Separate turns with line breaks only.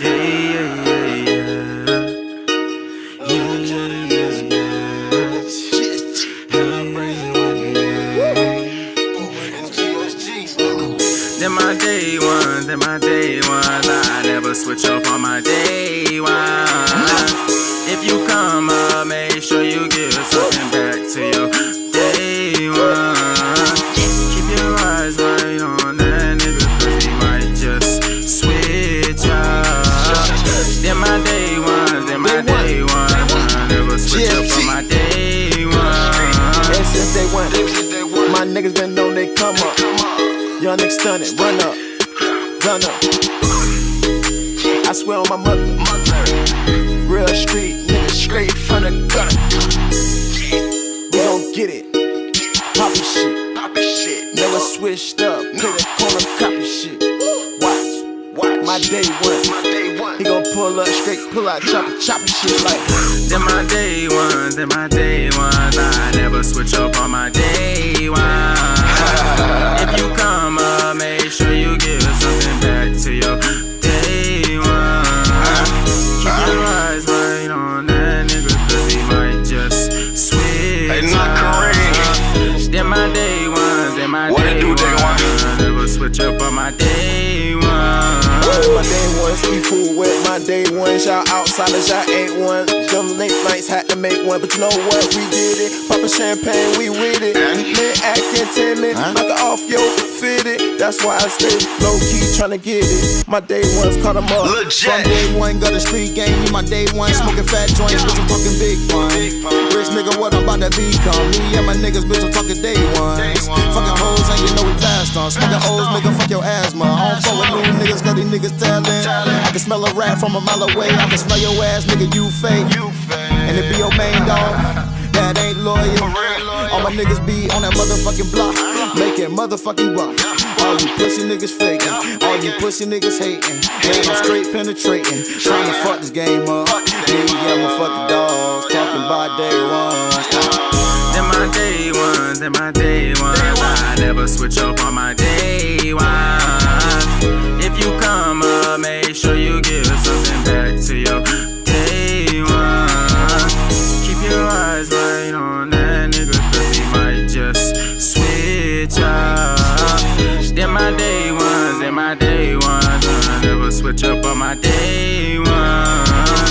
Yeah, yeah, yeah, yeah. They're my day ones, they're my day ones. I never switch up on my day ones. If you come up, make sure you give something back to your day one. Keep your eyes right on that nigga, cause he might just switch up. They're my day ones, they're my day ones. I never switch up on my day one.
And since day one, my niggas been known they come up. Young niggas stunning, run up, gun up. I swear on my mother, real street nigga straight from the gutter. We gon' get it, poppy shit, never switched up, play the corner copy shit. Watch, my day one, he gon' pull up straight, pull out chopper shit like.
They're my day ones, they're my day ones. I never switch up on my day one. If you come up, make sure you give something back to your day one. Keep your eyes right on that nigga, cause he might just switch up. They're my day ones, they're my day ones. I never switch up on my day one.
My day one, street food with my day one. Shout outsiders, y'all ain't one. Them late nights had to make one, but you know what? We did it. Poppin' champagne, we with it. Men acting timid, knock it off your fitted. That's why I stay low key tryna get it. My day ones caught them up.
From day one, got the street game. Me, my day one, smoking fat joints, bitch, I'm talking big one. Rich nigga, what I'm about to become. Me and my niggas, bitch, I'm talking day ones. Fucking hoes, and you know we blast on. Smoking O's, nigga, fuck your asthma. I don't fuck with new niggas, cause these niggas tellin'. I can smell a rat from a mile away. I can smell your ass, nigga, you fake. And it be your main dog, that ain't loyal. All my niggas be on that motherfucking block, making motherfucking guap. All you pussy niggas faking, all you pussy niggas hating. Man, I'm straight penetrating, trying to fuck this game up. Yeah, I'ma fuck the dogs, talking about day ones.
They're my day ones, they're my day ones. I never switch up on my day one. If you come up, make sure you give something back to your day one. Keep your eyes right on that nigga, cause he might just switch up. They're my day ones, they're my day ones. I never switch up on my day one.